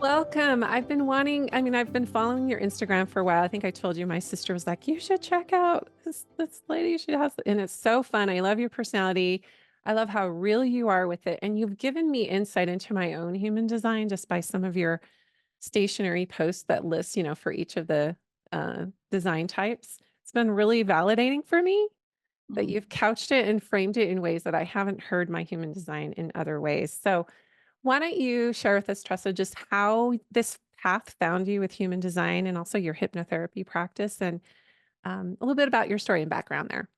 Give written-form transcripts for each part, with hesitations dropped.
Welcome. I've been following your Instagram for a while. I think I told you my sister was like, you should check out this lady. She has, and it's so fun. I love your personality. I love how real you are with it. And you've given me insight into my own human design just by some of your stationary posts that list, for each of the design types. It's been really validating for me that Mhm. you've couched it and framed it in ways that I haven't heard my human design in other ways. So why don't you share with us, Tressa, just how this path found you with human design and also your hypnotherapy practice and a little bit about your story and background there?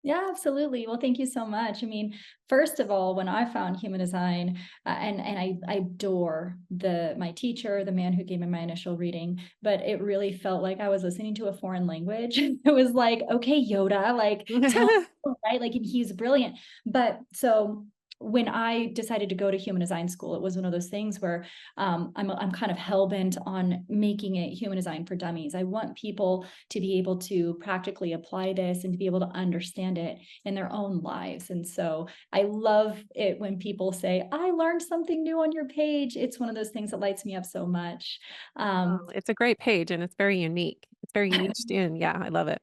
Yeah, absolutely. Well, thank you so much. I mean, first of all, when I found human design, and I adore the my teacher, the man who gave me my initial reading, but it really felt like I was listening to a foreign language. It was like, okay, Yoda, like tell me, right, like, and he's brilliant. But so when I decided to go to human design school, it was one of those things where I'm kind of hell bent on making it human design for dummies. I want people to be able to practically apply this and to be able to understand it in their own lives. And so I love it when people say, I learned something new on your page. It's one of those things that lights me up so much. Oh, it's a great page and it's very unique. It's very niched in. Yeah, I love it.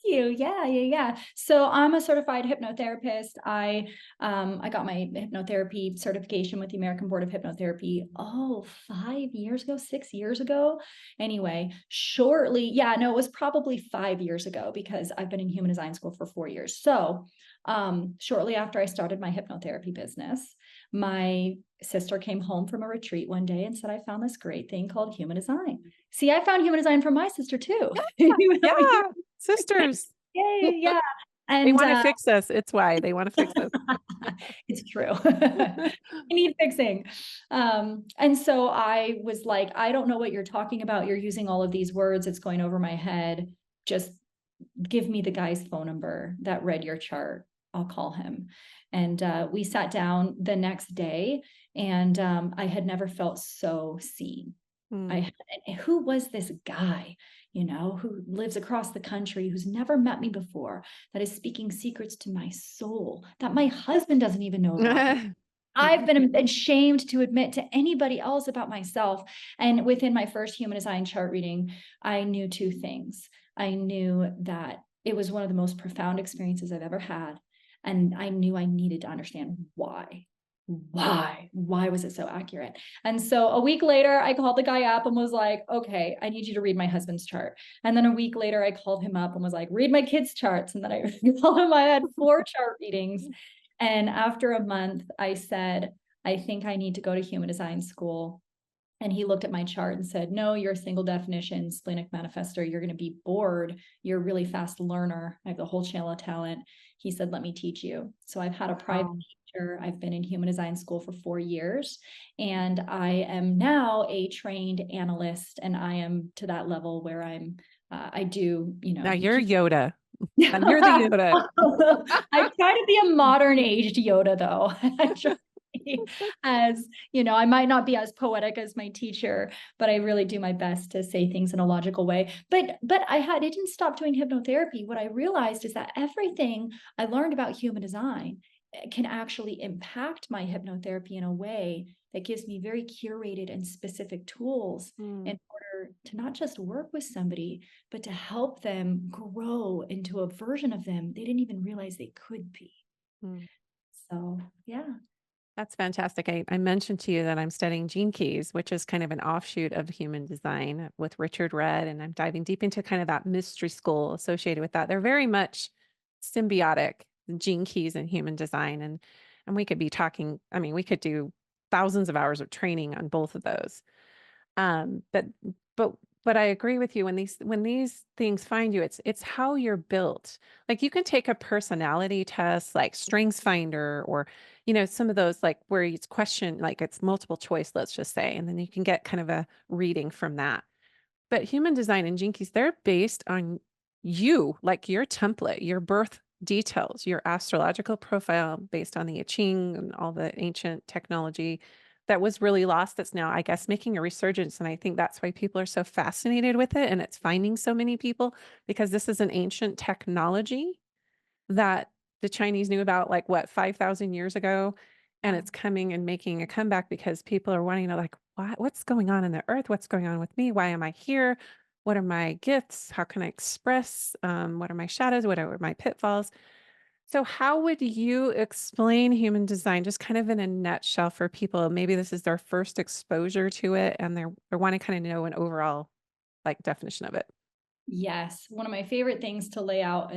You. Yeah, yeah, yeah. So I'm a certified hypnotherapist. I got my hypnotherapy certification with the American Board of Hypnotherapy, 5 years ago, 6 years ago. Anyway, shortly, yeah, no, it was probably 5 years ago because I've been in human design school for 4 years. So shortly after I started my hypnotherapy business, my sister came home from a retreat one day and said, I found this great thing called human design. See, I found human design from my sister too. Even though we Yeah, sisters. Yay, yeah, They and, want to fix us. It's why they want to fix us. it's true. I need fixing. And so I was like, "I don't know what you're talking about. You're using all of these words. It's going over my head. Just give me the guy's phone number that read your chart. I'll call him." And, we sat down the next day, and, I had never felt so seen. Mm. I and who was this guy, who lives across the country, who's never met me before, that is speaking secrets to my soul that my husband doesn't even know about me. I've been ashamed to admit to anybody else about myself. And within my first human design chart reading, I knew two things. I knew that it was one of the most profound experiences I've ever had. And I knew I needed to understand why. Why was it so accurate? And so a week later, I called the guy up and was like, okay, I need you to read my husband's chart. And then a week later, I called him up and was like, read my kids' charts. And then I told him I had four chart readings. And after a month, I said, I think I need to go to human design school. And he looked at my chart and said, no, you're a single definition splenic manifestor. You're going to be bored. You're a really fast learner. I have the whole channel of talent. He said, let me teach you. So I've had a private Wow. teacher. I've been in human design school for 4 years. And I am now a trained analyst. And I am to that level where I do, Now you you're keep. Yoda. Now you're the Yoda. I try to be a modern aged Yoda, though. I try to be as, I might not be as poetic as my teacher, but I really do my best to say things in a logical way. But I didn't stop doing hypnotherapy. What I realized is that everything I learned about human design can actually impact my hypnotherapy in a way that gives me very curated and specific tools Mm, in order to not just work with somebody, but to help them grow into a version of them they didn't even realize they could be. mm. So, yeah. That's fantastic. I mentioned to you that I'm studying Gene Keys, which is kind of an offshoot of human design with Richard Red, and I'm diving deep into kind of that mystery school associated with that. They're very much symbiotic, Gene Keys and human design, and we could be talking. I mean, we could do thousands of hours of training on both of those. Um, but but but I agree with you when these things find you, it's how you're built. Like you can take a personality test like Strengths Finder or some of those like where it's question like it's multiple choice, let's just say, and then you can get kind of a reading from that. But human design and Jinkies, they're based on you, like your template, your birth details, your astrological profile based on the I Ching and all the ancient technology that was really lost. That's now, I guess, making a resurgence. And I think that's why people are so fascinated with it. And it's finding so many people because this is an ancient technology that the Chinese knew about like what, 5,000 years ago. And Yeah. it's coming and making a comeback because people are wanting to like, what's going on in the earth? What's going on with me? Why am I here? What are my gifts? How can I express? What are my shadows? What are my pitfalls? So, how would you explain human design, just kind of in a nutshell for people? Maybe this is their first exposure to it, and they're wanting to kind of know an overall like definition of it. Yes, one of my favorite things to lay out,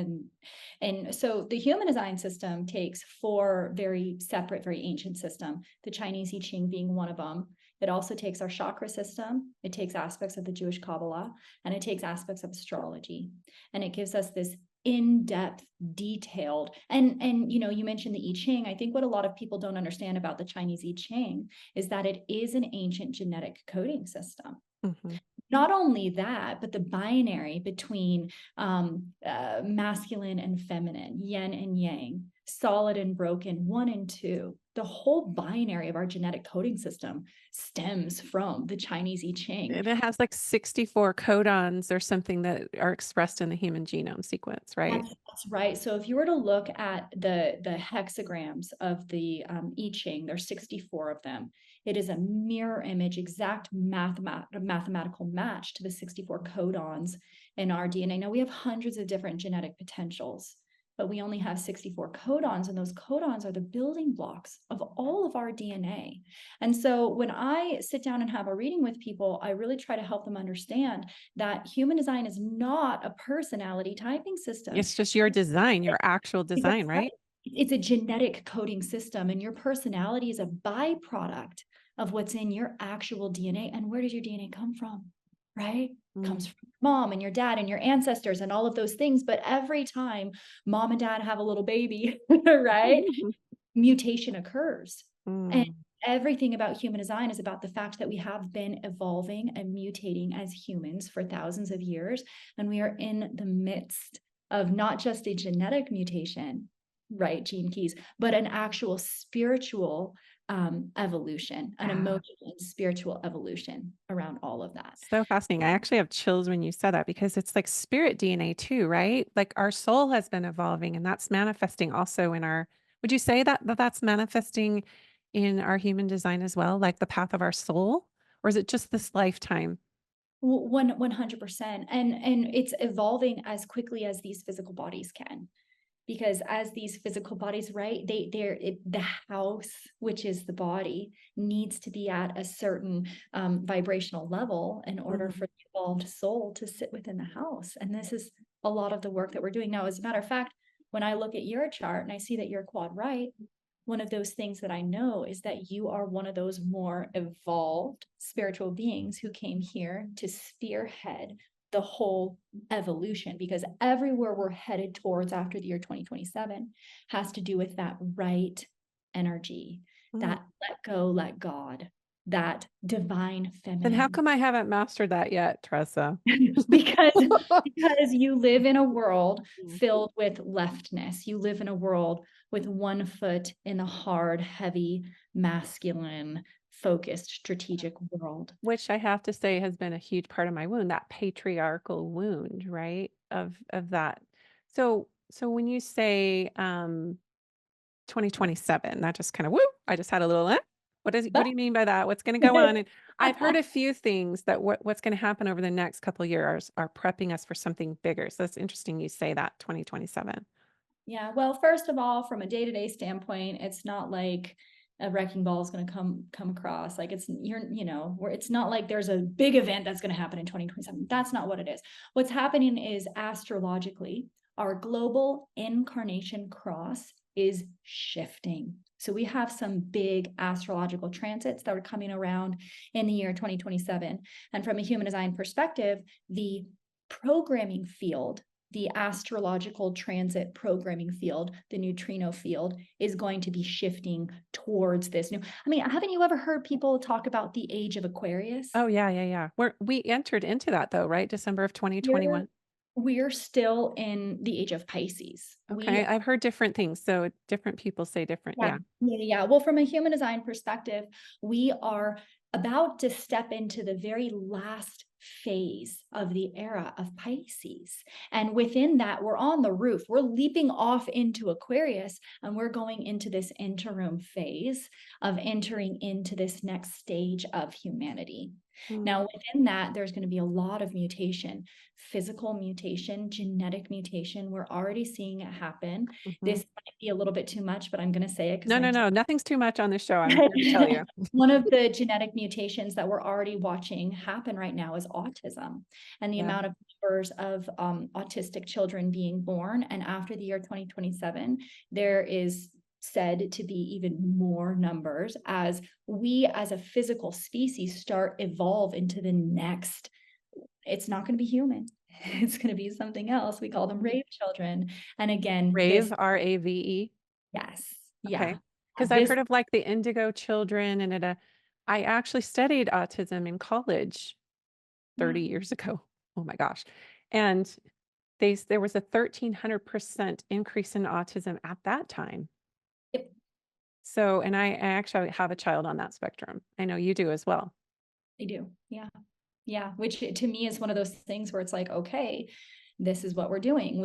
and so the human design system takes four very separate, very ancient system, the Chinese I Ching being one of them. It also takes our chakra system, it takes aspects of the Jewish Kabbalah, and it takes aspects of astrology. And it gives us this in-depth, detailed, and you mentioned the I Ching. I think what a lot of people don't understand about the Chinese I Ching is that it is an ancient genetic coding system. Hmm. Not only that, but the binary between masculine and feminine, yin and yang, solid and broken, one and two. The whole binary of our genetic coding system stems from the Chinese I Ching. And it has like 64 codons or something that are expressed in the human genome sequence, right? That's right. So if you were to look at the hexagrams of the I Ching, there's 64 of them. It is a mirror image, exact mathematical match to the 64 codons in our DNA. Now we have hundreds of different genetic potentials, but we only have 64 codons, and those codons are the building blocks of all of our DNA. And so when I sit down and have a reading with people, I really try to help them understand that human design is not a personality typing system. It's just your design, your actual design, That's right. right? It's a genetic coding system, and your personality is a byproduct of what's in your actual DNA. And where does your DNA come from? Right? Comes Mm. from your mom and your dad and your ancestors and all of those things. But every time mom and dad have a little baby, right? Mutation occurs. And Mm. everything about human design is about the fact that we have been evolving and mutating as humans for thousands of years. And we are in the midst of not just a genetic mutation, right, gene keys, but an actual spiritual evolution, an Yeah. emotional and spiritual evolution around all of that. So fascinating. I actually have chills when you said that because it's like spirit DNA too, right? Like our soul has been evolving and that's manifesting also in our, would you say that that's manifesting in our human design as well, like the path of our soul? Or is it just this lifetime? 100%. And it's evolving as quickly as these physical bodies can. Because as these physical bodies, right, the house, which is the body, needs to be at a certain vibrational level in order Mhm. for the evolved soul to sit within the house. And this is a lot of the work that we're doing now. As a matter of fact, when I look at your chart and I see that you're quad right, one of those things that I know is that you are one of those more evolved spiritual beings who came here to spearhead the whole evolution, because everywhere we're headed towards after the year 2027 has to do with that right energy, Mm. that let go, let God, that divine Then how feminine. come I haven't mastered that yet, Tressa? because because you live in a world Mm. filled with leftness. You live in a world with one foot in the hard, heavy, masculine, focused, strategic world. Which I have to say has been a huge part of my wound, that patriarchal wound, right? Of that. So when you say 2027, that just kind of woo, I just had a little what do you mean by that? What's going to go on? And I've heard a few things that what's going to happen over the next couple of years are prepping us for something bigger. So that's interesting you say that 2027. Yeah, well, first of all, from a day-to-day standpoint, it's not like a wrecking ball is going to come across. Like where it's not like there's a big event that's going to happen in 2027. That's not what it is. What's happening is astrologically, our global incarnation cross is shifting. So we have some big astrological transits that are coming around in the year 2027. And from a human design perspective, the programming field, the astrological transit programming field, the neutrino field, is going to be shifting towards this new. I mean, haven't you ever heard people talk about the age of Aquarius? Oh yeah, yeah, yeah. We entered into that though, right? December of We're 2021. we're still in the age of Pisces. We Okay, I've heard different things. So different people say different. Yeah, Yeah. yeah. Well, from a human design perspective, we are about to step into the very last phase of the era of Pisces. And within that, we're on the roof. We're leaping off into Aquarius, and we're going into this interim phase of entering into this next stage of humanity. Mm, Now, within that, there's going to be a lot of mutation, physical mutation, genetic mutation. We're already seeing it happen. This mhm. might be a little bit too much, but I'm going to say it because No, I no, just no, nothing's too much on this show. I'm here to tell you. one of the genetic mutations that we're already watching happen right now is autism, and the Yeah. amount of numbers of autistic children being born. And after the year 2027, there is said to be even more numbers as we as a physical species start evolve into the next. It's not going to be human. It's going to be something else. We call them rave children. And again, Rave, this, Rave. yes, Okay. yeah, Because I've this, heard of like the indigo children and I actually studied autism in college yeah. 30 years ago. Oh my gosh. And there was a 1,300% increase in autism at that time. Yep, So, and I actually have a child on that spectrum. I know you do as well. they do. Yeah. Yeah, which to me is one of those things where it's like, okay, this is what we're doing.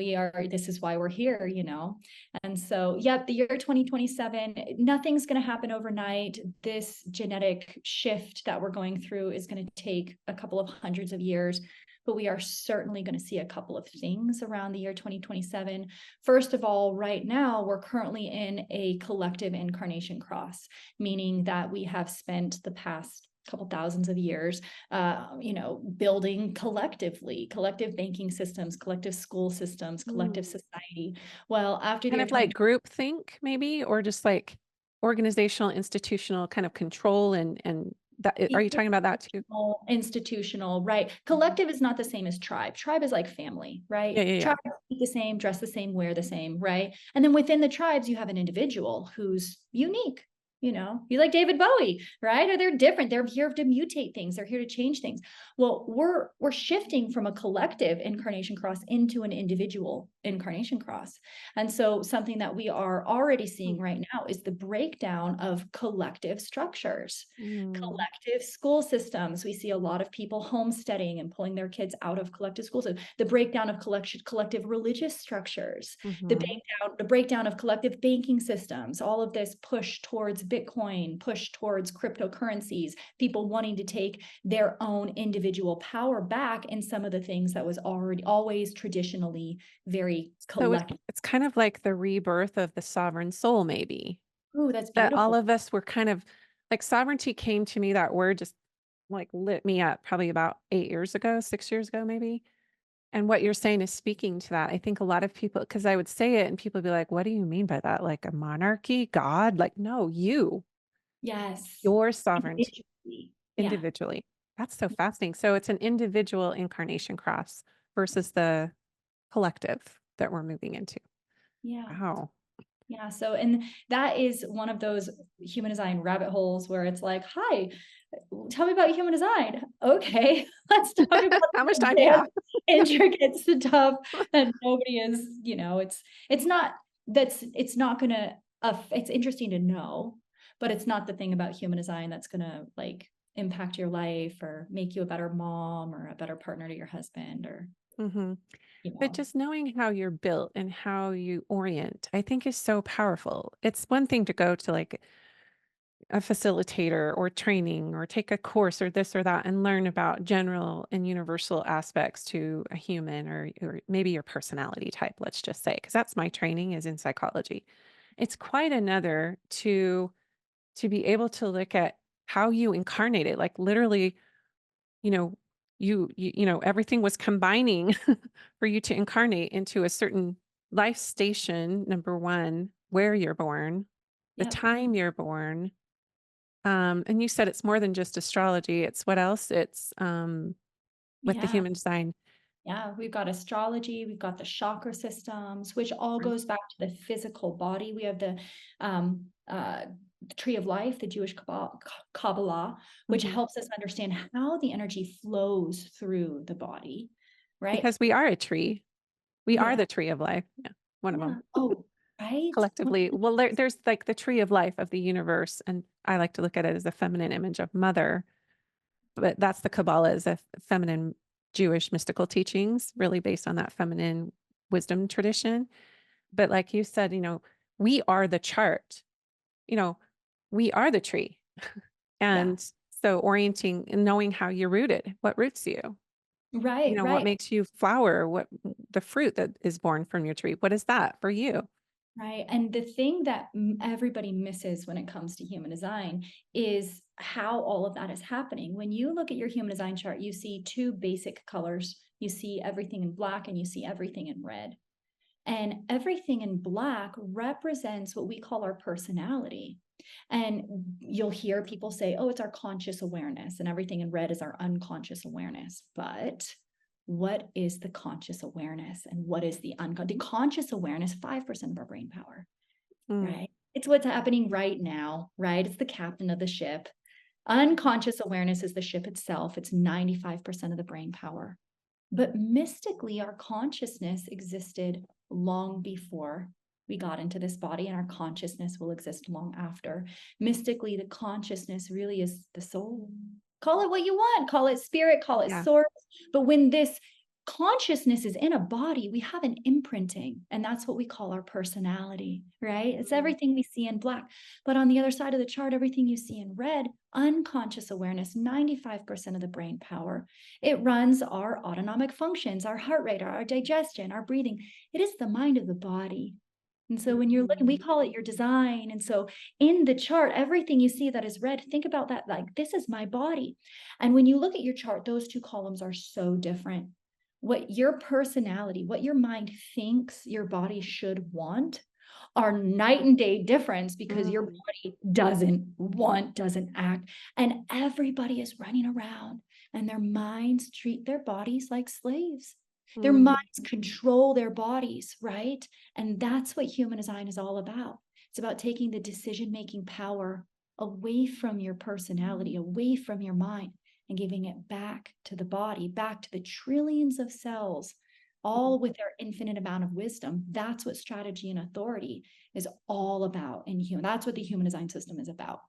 This is why we're here, you know? And so, yep, the year 2027, nothing's going to happen overnight. This genetic shift that we're going through is going to take a couple of hundreds of years, but we are certainly going to see a couple of things around the year 2027. First of all, right now, we're currently in a collective incarnation cross, meaning that we have spent the past couple thousands of years building collectively, collective banking systems, collective school systems, Mm. collective society. Well, after the Kind year of like 2020, group think maybe, or just like organizational, institutional kind of control and that, are you talking about that too? institutional, right? Mhm. Collective is not the same as tribe. Tribe is like family, right? Yeah, yeah, yeah. Tribes eat the same, dress the same, wear the same, right? And then within the tribes, you have an individual who's unique. You like David Bowie, right? Or they're different. They're here to mutate things. They're here to change things. Well, we're shifting from a collective incarnation cross into an individual incarnation cross. And so something that we are already seeing right now is the breakdown of collective structures, Mm. collective school systems. We see a lot of people homesteading and pulling their kids out of collective schools. The breakdown of collective religious structures, Mhm. the breakdown of collective banking systems, all of this push towards Bitcoin, push towards cryptocurrencies, people wanting to take their own individual power back in some of the things that was already always traditionally very So it's collective. it's kind of like the rebirth of the sovereign soul, maybe. Ooh, that's That all beautiful. of us were kind of like sovereignty came to me, that word just like lit me up probably about 8 years ago, 6 years ago, maybe. And what you're saying is speaking to that. I think a lot of people, because I would say it and people would be like, what do you mean by that? Like a monarchy, God? Like, no, Yes. your sovereignty Individually. Yeah. individually. That's so fascinating. So it's an individual incarnation cross versus the collective that we're moving into. Yeah. Wow. Yeah. So, and that is one of those human design rabbit holes where it's like, hi, tell me about human design. Okay, let's talk about How much the time do you have? advanced, intricate stuff that nobody is, it's not, it's not gonna, it's interesting to know, but it's not the thing about human design that's gonna like impact your life or make you a better mom or a better partner to your husband or, Hmm. you But know, just knowing how you're built and how you orient, I think is so powerful. It's one thing to go to like a facilitator or training or take a course or this or that and learn about general and universal aspects to a human or maybe your personality type, let's just say, because that's my training is in psychology. It's quite another to be able to look at how you incarnate it, like literally, you know, everything was combining for you to incarnate into a certain life station, number one, where you're born, the yep, time you're born, and you said it's more than just astrology. It's what else? It's with the yeah. human design. Yeah, we've got astrology, we've got the chakra systems, which all Right. goes back to the physical body. We have um, uh, the tree of life, the Jewish Kabbalah, which Mhm. helps us understand how the energy flows through the body, right? Because we are a tree. We are Yeah, the tree of life. Yeah, one of them yeah. Oh, right. collectively. Well, there's like the tree of life of the universe, and I like to look at it as a feminine image of mother. but that's the Kabbalah is a feminine Jewish mystical teachings, really based on that feminine wisdom tradition. But like you said, we are the chart, you know, we are the tree. Yeah. And so orienting and knowing how you're rooted, what roots you, Right, what right. makes you flower, what the fruit that is born from your tree, what is that for you? Right. And the thing that everybody misses when it comes to human design is how all of that is happening. When you look at your human design chart, you see two basic colors. You see everything in black and you see everything in red. And everything in black represents what we call our personality. And you'll hear people say, oh, it's our conscious awareness, and everything in red is our unconscious awareness. But what is the conscious awareness and what is the unconscious? The conscious awareness, 5% of our brain power, Mm, right? It's what's happening right now, right? It's the captain of the ship. Unconscious awareness is the ship itself. It's 95% of the brain power. But mystically, our consciousness existed long before we got into this body, and our consciousness will exist long after. Mystically, the consciousness really is the soul. Call it what you want, call it spirit, call it yeah. source. But when this consciousness is in a body, we have an imprinting, and that's what we call our personality, right? It's Mm, everything we see in black. But on the other side of the chart, everything you see in red, unconscious awareness, 95% of the brain power. It runs our autonomic functions, our heart rate, our digestion, our breathing. It is the mind of the body. And so when you're looking, we mm, call it your design. And so in the chart, everything you see that is red, think about that like this is my body. And when you look at your chart, those two columns are so different. What your personality, what your mind thinks your body should want are night and day difference because your mm, body doesn't want, doesn't act. And everybody is running around and their minds treat their bodies like slaves. Their mm. minds control their bodies, right? And that's what human design is all about. It's about taking the decision-making power away from your personality, away from your mind, and giving it back to the body, back to the trillions of cells, all with their infinite amount of wisdom. That's what strategy and authority is all about in human. That's what the human design system is about.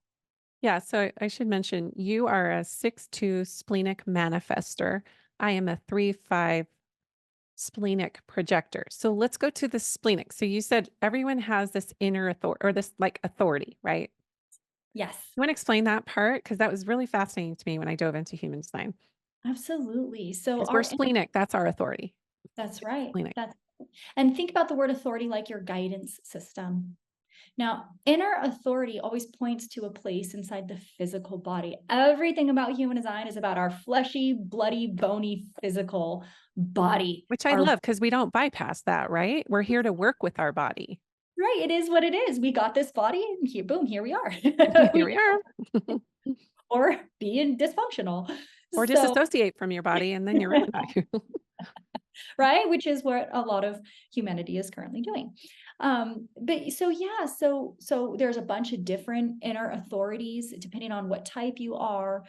Yeah, so I should mention you are a 6-2 splenic manifestor. I am a 3-5 splenic projector. So let's go to the splenic. So you said everyone has this inner authority or this like authority, right? Yes, You want to explain that part? Because that was really fascinating to me when I dove into human design. absolutely. So Because we're our inner, splenic, that's our authority. that's It's right. splenic. That's and think about the word authority like your guidance system. Now, inner authority always points to a place inside the physical body. Everything about human design is about our fleshy, bloody, bony physical body. Which I Our love because we don't bypass that, right? We're here to work with our body. right, it is what it is. We got this body, and here, boom, here we are. Here We we are. or being dysfunctional. Or So disassociate from your body and then you're really not here. right? Which is what a lot of humanity is currently doing. But so yeah, so there's a bunch of different inner authorities depending on what type you are.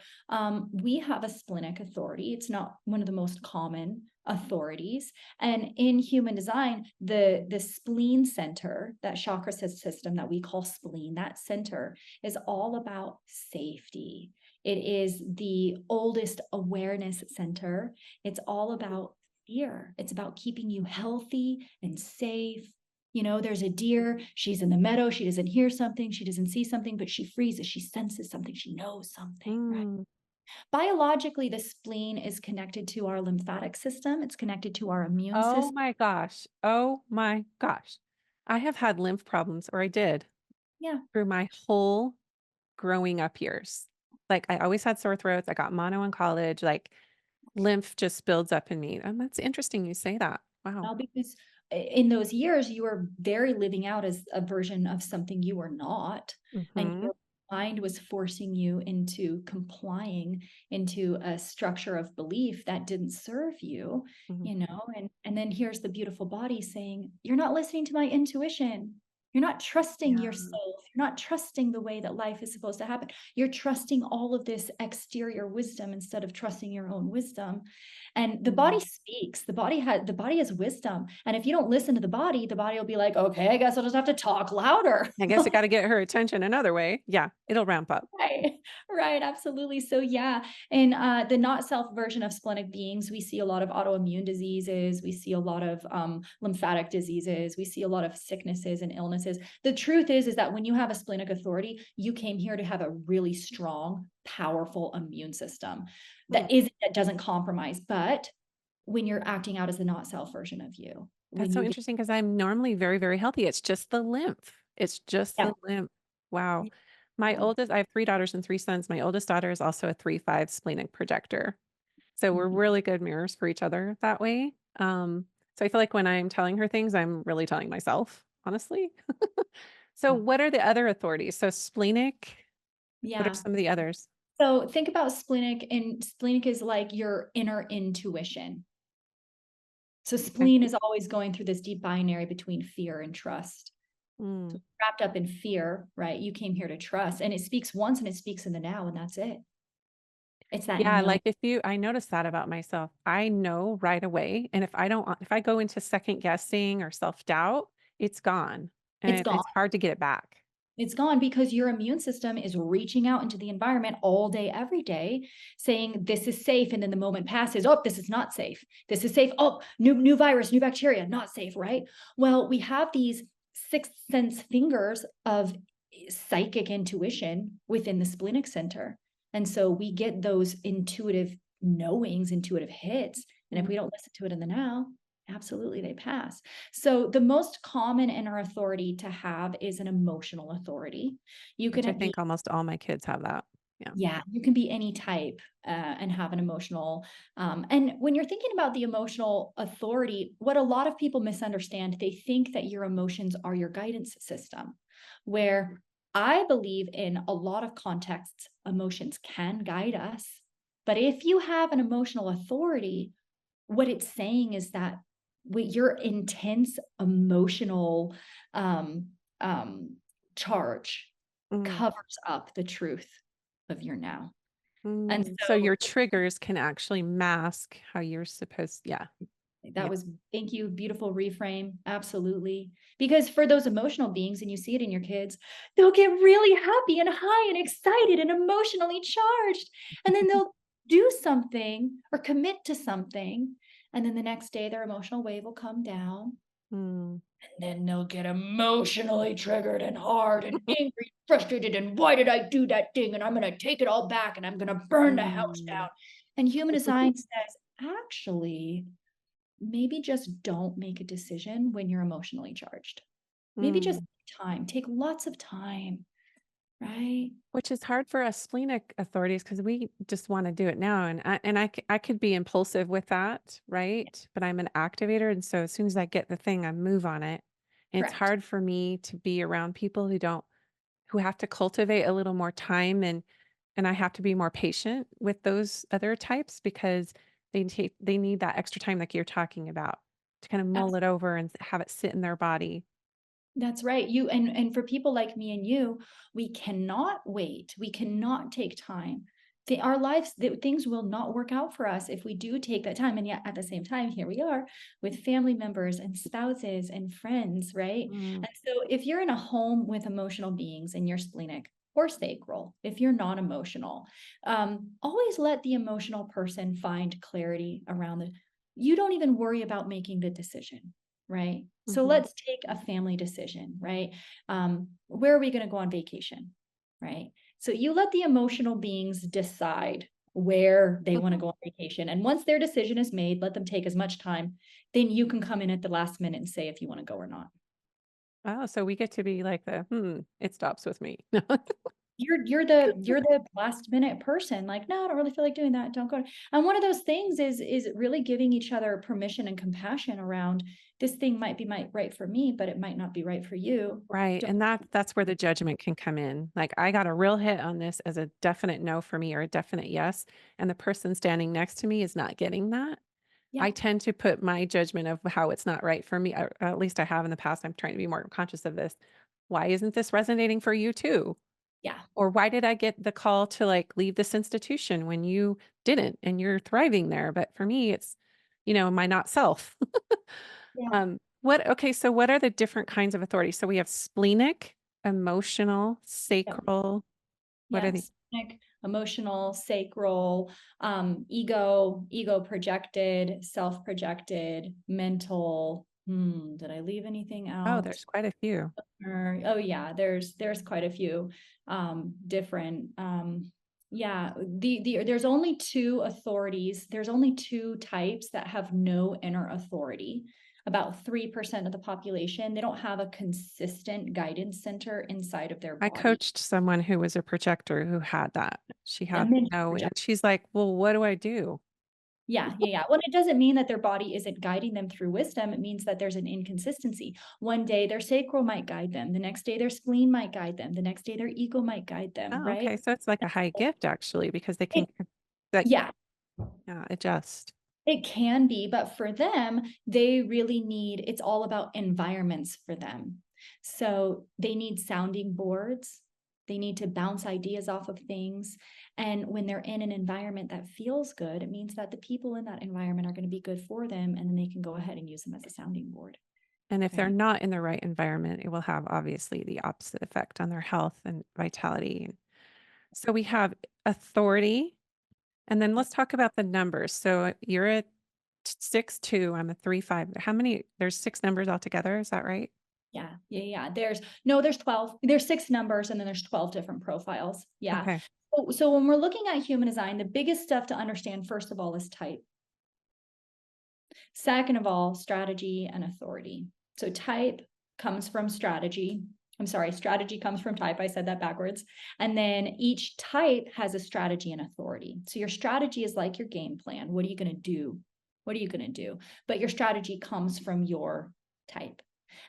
We have a splenic authority. It's not one of the most common authorities. And in human design, the spleen center, that chakra system that we call spleen, that center is all about safety. It is the oldest awareness center. It's all about fear. It's about keeping you healthy and safe. You know, there's a deer, she's in the meadow, she doesn't hear something, she doesn't see something, but she freezes, she senses something, she knows something, right? Mm. Biologically, the spleen is connected to our lymphatic system, it's connected to our immune Oh system. my gosh. Oh my gosh. I have had lymph problems, or I did, Yeah. through my whole growing up years. Like, I always had sore throats. I got mono in college. Like, lymph just builds up in me. And that's interesting you say that. Wow. Now, because in those years, you were very living out as a version of something you were not, and Mhm. your mind was forcing you into complying into a structure of belief that didn't serve you, Mhm. and then here's the beautiful body saying, "You're not listening to my intuition. You're not trusting Yeah. yourself. You're not trusting the way that life is supposed to happen. You're trusting all of this exterior wisdom instead of trusting your own wisdom." And the body Mhm. speaks. The body has wisdom. And if you don't listen to the body will be like, okay, I guess I'll just have to talk louder. I guess I gotta get her attention another way. Yeah, it'll ramp up. Right, right, absolutely. So yeah, in the not self version of splenic beings, we see a lot of autoimmune diseases, we see a lot of lymphatic diseases, we see a lot of sicknesses and illnesses. The truth is that when you have a splenic authority, you came here to have a really strong, powerful immune system Mm, that doesn't compromise. But when you're acting out as the not self version of you, that's when so you get interesting because 'cause I'm normally very, very healthy. It's just the lymph. It's just yeah, the lymph. Wow. My yeah, oldest I have 3 daughters and 3 sons. My oldest daughter is also a 3-5 splenic projector. So we're mhm, really good mirrors for each other that way. So I feel like when I'm telling her things, I'm really telling myself, honestly. So yeah. what are the other authorities? So splenic, what are Yeah. some of the others? So think about splenic, and splenic is like your inner intuition. So Okay. spleen is always going through this deep binary between fear and trust. So Mm. wrapped up in fear, right? You came here to trust, and it speaks once and it speaks in the now, and that's it. It's that Yeah, no, like I noticed that about myself. I know right away. And if I go into second guessing or self-doubt, it's gone. And it's gone. it's hard to get it back. It's gone because your immune system is reaching out into the environment all day, every day, saying this is safe. And then the moment passes, oh, this is not safe. This is safe. Oh, new virus, new bacteria, not safe, right? Well, we have these sixth sense fingers of psychic intuition within the splenic center. And so we get those intuitive knowings, intuitive hits. And if Mm. we don't listen to it in the now, absolutely they pass. So the most common inner authority to have is an emotional authority. You Which I can be, think almost all my kids have that. Yeah. yeah, you can be any type and have an emotional. And when you're thinking about the emotional authority, what a lot of people misunderstand, they think that your emotions are your guidance system, where I believe in a lot of contexts, emotions can guide us. But if you have an emotional authority, what it's saying is that with your intense emotional um, um, charge Mm. covers up the truth of your now. And Mm. So so your triggers can actually mask how you're supposed yeah. that Yeah. was, thank you, beautiful reframe. Absolutely. Because for those emotional beings, and you see it in your kids, they'll get really happy and high and excited and emotionally charged. And then they'll do something or commit to something. And then the next day, their emotional wave will come down. Mm. And then they'll get emotionally triggered and hard and angry, frustrated, and why did I do that thing? And I'm going to take it all back and I'm going to burn the house Mm. down. And human design says, actually, maybe just don't make a decision when you're emotionally charged. Maybe just Mm. take lots of time, right? Which is hard for us splenic authorities because we just wanna do it now, and I could be impulsive with that, right? But I'm an activator, and so as soon as I get the thing, I move on it. And it's Correct. hard for me to be around people who have to cultivate a little more time, and I have to be more patient with those other types because they need that extra time like you're talking about to kinda mull it over and have it sit in their body. That's right. You and for people like me and you, we cannot wait. We cannot take time. Our lives, things will not work out for us if we do take that time. And yet, at the same time, here we are with family members and spouses and friends, right? Mm, And so, if you're in a home with emotional beings and you're splenic or sacral, if you're non emotional, always let the emotional person find clarity around it. You don't even worry about making the decision, right? So mhm, let's take a family decision, right? Where are we going to go on vacation, right? So you let the emotional beings decide where they want to mhm. go on vacation. And once their decision is made, let them take as much time. Then you can come in at the last minute and say if you want to go or not. Oh, so we get to be like it stops with me. You're the last minute person, like, "No, I don't really feel like doing that, don't go." And one of those things is really giving each other permission and compassion around, "This thing might be right for me, but it might not be right for you." Right, Don't and that's where the judgment can come in. Like, I got a real hit on this as a definite no for me or a definite yes, and the person standing next to me is not getting that. yeah. I tend to put my judgment of how it's not right for me, or at least I have in the past. I'm trying to be more conscious of this. Why isn't this resonating for you too? Yeah. Or why did I get the call to like leave this institution when you didn't and you're thriving there? But for me, it's, my not self. Yeah. Okay, so what are the different kinds of authority? So we have splenic, emotional, Yep. sacral. What are the Yes. Emotional, sacral, ego projected, self projected, mental. Did I leave anything Oh, out? there's quite a few. Oh yeah, there's quite a few different yeah, there's only two authorities. There's only two types that have no inner authority. About 3% of the population, they don't have a consistent guidance center inside of their I body. coached someone who was a projector who had that. She Yeah, had mental no, and project. she's like, "Well, what do I do?" Yeah. Well, it doesn't mean that their body isn't guiding them through wisdom. It means that there's an inconsistency. One day their sacral might guide them. The next day their spleen might guide them. The next day their ego might guide them, Oh, right? okay. So it's like a high gift actually because they can It, like yeah, adjust. it can be, but for them, they really need, it's all about environments for them. So they need sounding boards. They need to bounce ideas off of things. And when they're in an environment that feels good, it means that the people in that environment are going to be good for them. And then they can go ahead and use them as a sounding board, And if they're right? not in the right environment, it will have obviously the opposite effect on their health and vitality. So we have authority, and then let's talk about the numbers. So you're a 6'2", I'm a 3'5". How many? There's six numbers altogether. Is that right? Yeah. There's 12. There's six numbers and then there's 12 different profiles. Yeah. Okay. So when we're looking at human design, the biggest stuff to understand, first of all, is type. Second of all, strategy and authority. So type comes from strategy. I'm sorry, strategy comes from type. I said that backwards. And then each type has a strategy and authority. So your strategy is like your game plan. What are you going to do? What are you going to do? But your strategy comes from your type.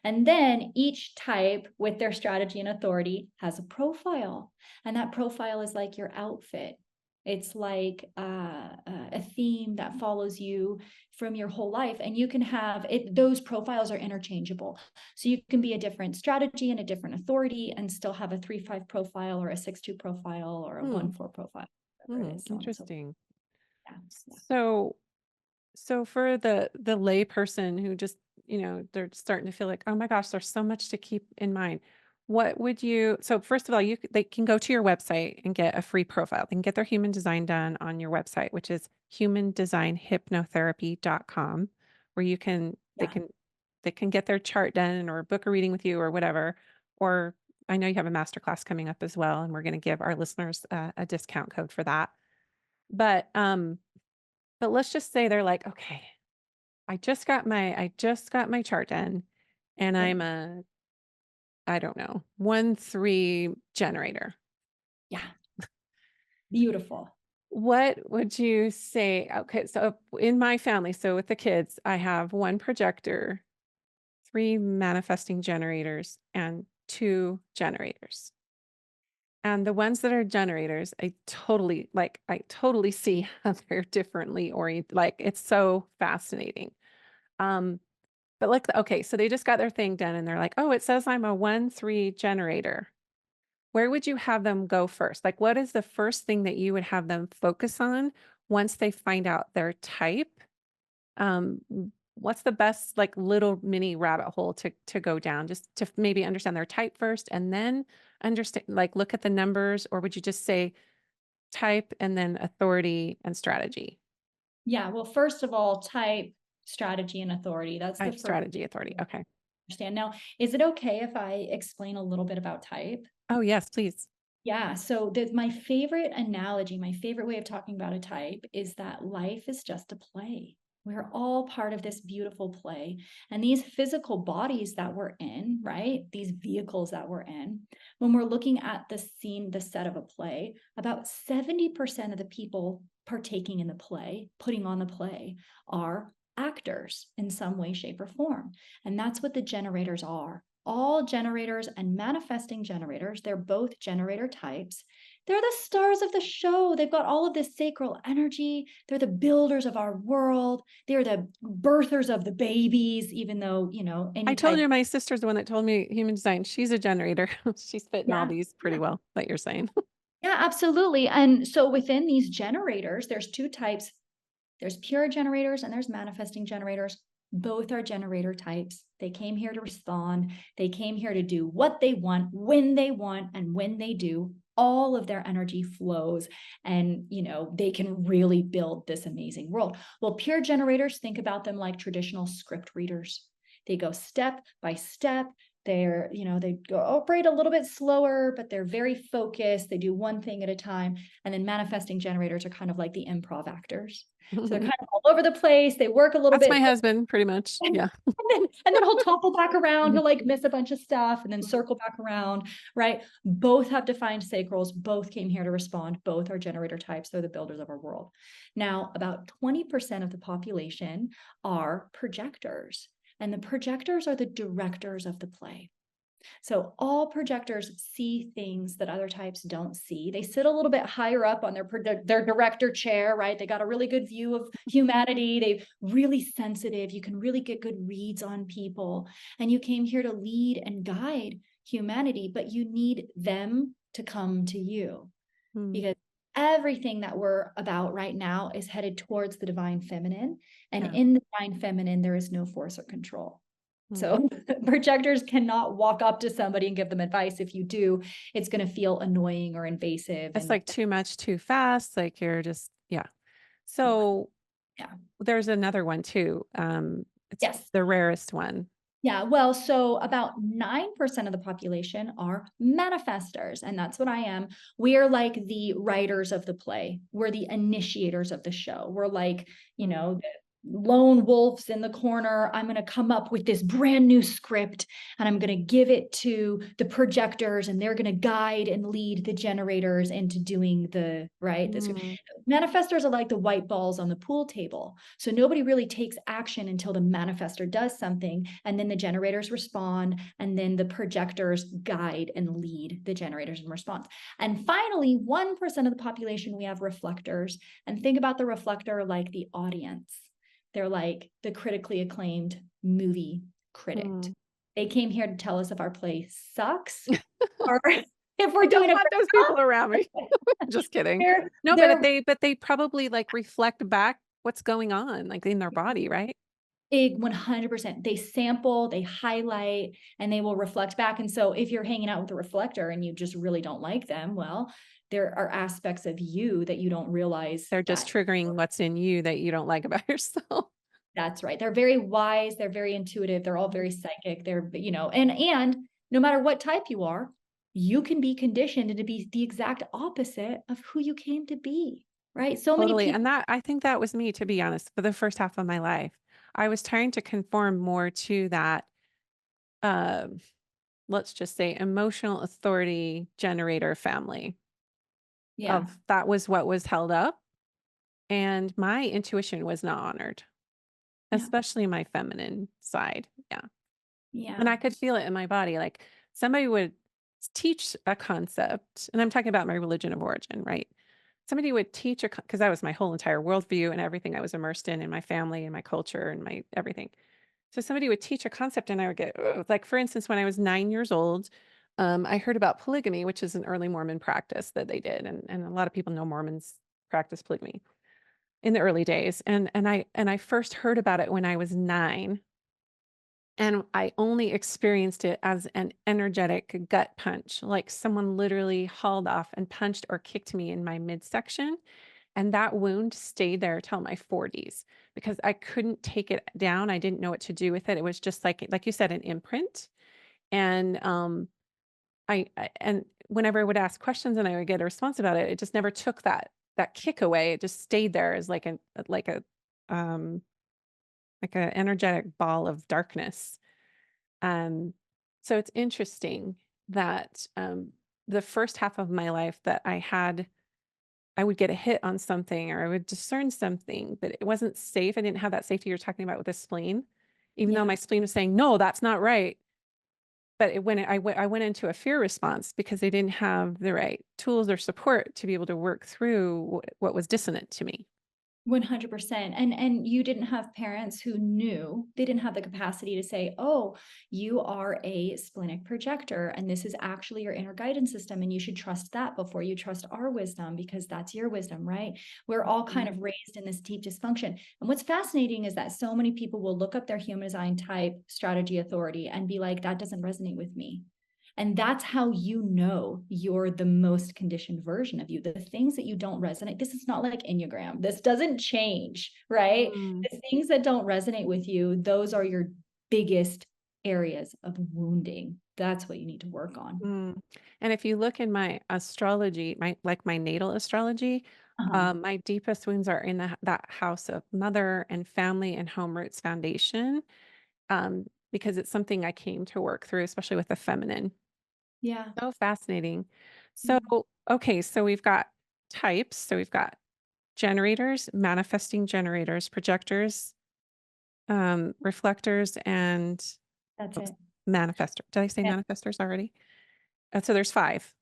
And then each type with their strategy and authority has a profile. And that profile is like your outfit. It's like a theme that follows you from your whole life, and you can have it. Those profiles are interchangeable, so you can be a different strategy and a different authority and still have a 3-5 profile or a 6-2 profile or a Hmm. 1-4 profile, whatever it is, so on and so forth. Interesting. Yeah. So So for the lay person who just, they're starting to feel like, "Oh my gosh, there's so much to keep in mind." What would you So first of all, they can go to your website and get a free profile. They can get their human design done on your website, which is humandesignhypnotherapy.com, where Yeah. they can get their chart done or book a reading with you or whatever. Or I know you have a masterclass coming up as well, and we're going to give our listeners a discount code for that. But but let's just say they're like, "Okay, I just got my chart done and Yep. I'm a, I don't know, 1-3 generator." Yeah. Beautiful. What would you say? Okay, so in my family, so with the kids, I have one projector, three manifesting generators, and two generators. And the ones that are generators, I totally see how they're differently oriented. Like it's so fascinating. Um, But like, okay, so they just got their thing done and they're like, "Oh, it says I'm a 1-3 generator." Where would you have them go first? Like, what is the first thing that you would have them focus on once they find out their type? What's the best like little mini rabbit hole to go down just to maybe understand their type first and then understand like look at the numbers, or would you just say type and then authority and strategy? Yeah. Well, first of all, type, strategy, and authority. That's the Type, first strategy, authority. thing to Okay. understand. Now, is it okay if I explain a little bit about type? Oh, yes, please. Yeah, so my favorite analogy, my favorite way of talking about a type is that life is just a play. We're all part of this beautiful play. And these physical bodies that we're in, right? These vehicles that we're in, when we're looking at the scene, the set of a play, about 70% of the people partaking in the play, putting on the play, are actors in some way, shape, or form. And that's what the generators are. All generators and manifesting generators, they're both generator types. They're the stars of the show. They've got all of this sacral energy. They're the builders of our world. They're the birthers of the babies, even though, I any told type. you my sister's the one that told me human design. She's a generator. She's fitting all Yeah. these pretty well that you're saying. Yeah, absolutely. And so within these generators, there's two types. There's pure generators and there's manifesting generators. Both are generator types. They came here to respond. They came here to do what they want, and when they do, all of their energy flows and, they can really build this amazing world. Well, pure generators, think about them like traditional script readers. They go step by step. They operate a little bit slower, but they're very focused. They do one thing at a time. And then manifesting generators are kind of like the improv actors. So they're kind of all over the place. They work a little That's bit my husband, pretty much. and Yeah. then he'll topple back around. He'll like miss a bunch of stuff and then circle back around, right? Both have defined sacrals. Both came here to respond. Both are generator types. They're the builders of our world. Now, about 20% of the population are projectors, and the projectors are the directors of the play. So all projectors see things that other types don't see. They sit a little bit higher up on their director chair, right? They got a really good view of humanity. They're really sensitive. You can really get good reads on people. And you came here to lead and guide humanity, but you need them to come to you, Mm, because everything that we're about right now is headed towards the divine feminine. And yeah. in the divine feminine, there is no force or control. Mm. So projectors cannot walk up to somebody and give them advice. If you do, it's going to feel annoying or invasive. It's And like too much too fast. Like you're just, yeah. yeah, So yeah. there's another one too. It's Yes. the rarest one. Yeah. Well, so about 9% of the population are manifestors, and that's what I am. We are like the writers of the play. We're the initiators of the show. We're like, Mm, the lone wolves in the corner. I'm going to come up with this brand new script and I'm going to give it to the projectors, and they're going to guide and lead the generators into doing the right. This mm, manifestors are like the white balls on the pool table. So nobody really takes action until the manifestor does something, and then the generators respond, and then the projectors guide and lead the generators in response. And finally, 1% of the population, we have reflectors. And think about the reflector like the audience. They're like the critically acclaimed movie critic. mm. They came here to tell us if our play sucks or if we're I doing don't a want those great people around me. job. Just kidding. They're No, but they're they probably like reflect back what's going on like in their body, right? big 100%. They sample, they highlight, and they will reflect back. And so if you're hanging out with a reflector and you just really don't like them, well, there are aspects of you that you don't realize They're just that. triggering what's in you that you don't like about yourself. That's right. They're very wise, they're very intuitive, they're all very psychic. And no matter what type you are, you can be conditioned to be the exact opposite of who you came to be, right? So many Totally. people. And that I think that was me, to be honest, for the first half of my life. I was trying to conform more to that, um, let's just say emotional authority generator family Yeah. of that was what was held up. And my intuition was not honored, Yeah. especially my feminine side. Yeah. And Yeah. I could feel it in my body. Like somebody would teach a concept, and I'm talking about my religion of origin, right? Somebody would teach because that was my whole entire worldview and everything I was immersed in my family and my culture and my everything. So somebody would teach a concept and I would get, "Ugh." Like, for instance, when I was 9 years old, I heard about polygamy, which is an early Mormon practice that they did. And a lot of people know Mormons practice polygamy in the early days. And I first heard about it when I was 9. And I only experienced it as an energetic gut punch, like someone literally hauled off and punched or kicked me in my midsection. And that wound stayed there till my 40s because I couldn't take it down. I didn't know what to do with it. It was just like you said, an imprint. And and whenever I would ask questions and I would get a response about it, it just never took that kick away. It just stayed there as like a um like a energetic ball of darkness. Um, so it's interesting that the first half of my life that I would get a hit on something or I would discern something, but it wasn't safe. I didn't have that safety you're talking about with the spleen, even though Yeah. my spleen was saying, no, that's not right. but I went into a fear response because they didn't have the right tools or support to be able to work through what was dissonant to me. 100%. And you didn't have parents who knew, they didn't have the capacity to say, "Oh, you are a splenic projector and this is actually your inner guidance system and you should trust that before you trust our wisdom because that's your wisdom," right? We're all kind Mhm. of raised in this deep dysfunction. And what's fascinating is that so many people will look up their human design type, strategy, authority and be like, "That doesn't resonate with me." And that's how you know you're the most conditioned version of you. The things that you don't resonate, this is not like Enneagram. This doesn't change, right? Mm, The things that don't resonate with you, those are your biggest areas of wounding. That's what you need to work on. mm. And if you look in my astrology, my natal astrology, Uh-huh. my deepest wounds are in that house of mother and family and home roots foundation, because it's something I came to work through, especially with the feminine. Yeah. So fascinating. So, Yeah. okay, so we've got types. So we've got generators, manifesting generators, projectors, reflectors, and That's oops, it. manifestor. Did I say manifestors already? So there's five.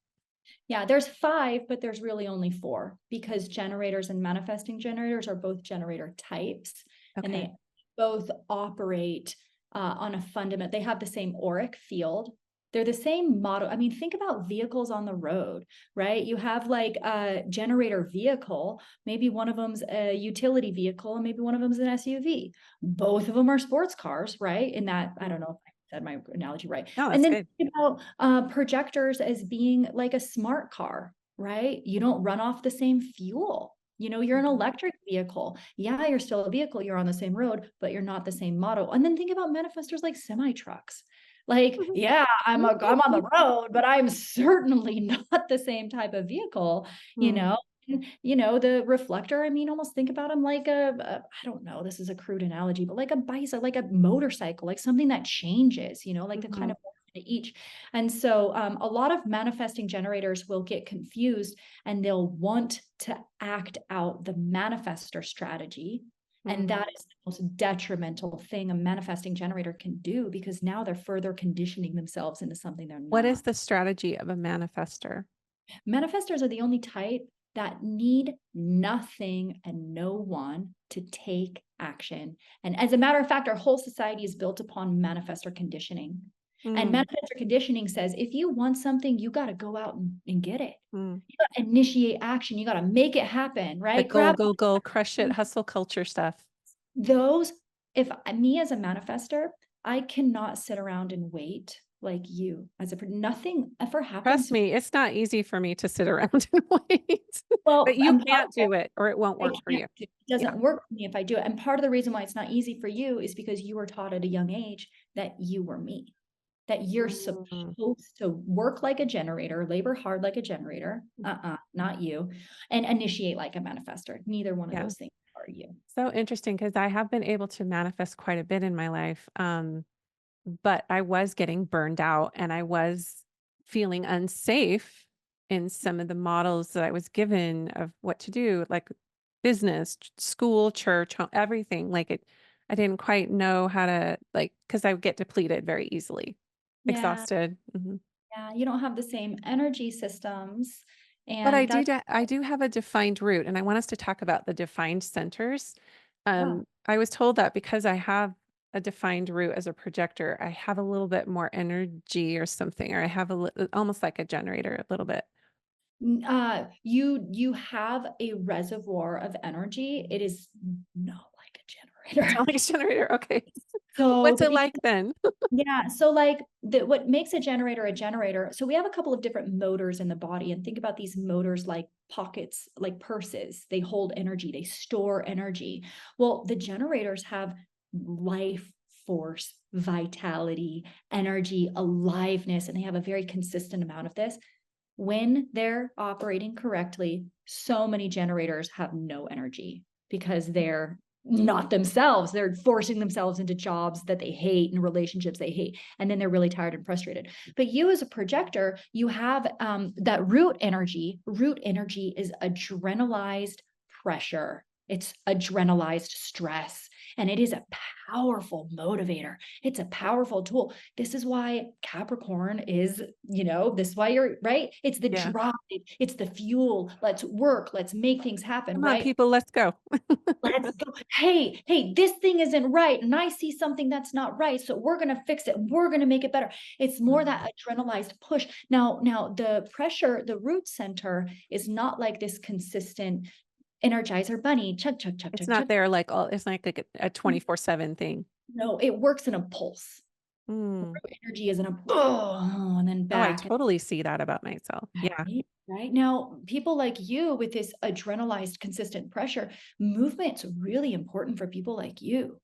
Yeah, there's five, but there's really only four because generators and manifesting generators are both generator types, and Okay. they both operate on a fundament. They have the same auric field. They're the same model. I mean, think about vehicles on the road, right? You have like a generator vehicle. Maybe one of them's a utility vehicle, and maybe one of them's an SUV. Both of them are sports cars, right? In that, I Mm. don't know if I said my analogy right. No, And that's then good. think about projectors as being like a smart car, right? You don't run off the same fuel. You know, you're an Mhm. electric vehicle. Yeah, you're still a vehicle. You're on the same road, but you're not the same model. And then think about manifestors like semi trucks. Like, yeah, I'm on the road, but I'm certainly not the same type of vehicle, you Mm, know. And, you know, the reflector, I mean, almost think about them like I don't know, this is a crude analogy, but like a bicycle, like a motorcycle, like something that changes, you know, like the kind mhm, of each. And so a lot of manifesting generators will get confused and they'll want to act out the manifestor strategy. And mm. that is the most detrimental thing a manifesting generator can do because now they're further conditioning themselves into something they're What is not. the strategy of a manifester? Manifestors are the only type that need nothing and no one to take action. And as a matter of fact, our whole society is built upon manifestor conditioning. And Mm, manifestor conditioning says if you want something, you got to go out and get it. mm. You got to initiate action. You got to make it happen, The right? go, Grab go, go, crush it, hustle culture stuff. those. If me as a manifester, I cannot sit around and wait like you as a nothing ever happens. Trust me, it's not easy for me to sit around and wait, but Well, you I'm can't do it or it won't I work for can't you. do it. It Yeah. doesn't work for me if I do it. And part of the reason why it's not easy for you is because you were taught at a young age that you were me, that you're Mm, supposed to work like a generator, labor hard like a generator, not you, and initiate like a manifestor. Neither one of yeah. those things are you. So interesting because I have been able to manifest quite a bit in my life. But I was getting burned out and I was feeling unsafe in some of the models that I was given of what to do, like business, school, church, everything. I didn't quite know how to, like, because I would get depleted very easily, Yeah, exhausted. Mhm. yeah, you don't have the same energy systems, But and that's I do have a defined route, and I want us to talk about the defined centers. yeah. I was told that because I have a defined route as a projector, I have a little bit more energy or something, or I have almost like a generator a little bit. You have a reservoir of energy. It is not like a It's generator. not like a generator. Okay. So What's the it big like then? Yeah, so like what makes a generator, so we have a couple of different motors in the body and think about these motors like pockets, like purses. They hold energy, they store energy. Well, the generators have life force, vitality, energy, aliveness, and they have a very consistent amount of this. When they're operating correctly, so many generators have no energy because they're not themselves. They're forcing themselves into jobs that they hate and relationships they hate. And then they're really tired and frustrated. But you, as a projector, you have that root energy. Root energy is adrenalized pressure, it's adrenalized stress. And it is a powerful motivator. It's a powerful tool. This is why Capricorn is, this is why you're right. It's the Yeah. drive, it's the fuel. Let's work, let's make things happen, Come on, right? people, let's go. Let's go. Hey, this thing isn't right. And I see something that's not right. So we're going to fix it. We're going to make it better. It's more Mm. that adrenalized push. Now the pressure, the root center is not like this consistent energizer bunny, chug, chug, chug, It's chug, chug. not there like all it's not like a 24/7 thing. No, it works in a pulse. Mm. Root energy is in a oh, and then Oh, I back. totally see that about myself. Yeah. Right. Right. Now, people like you with this adrenalized consistent pressure, movement's really important for people like you.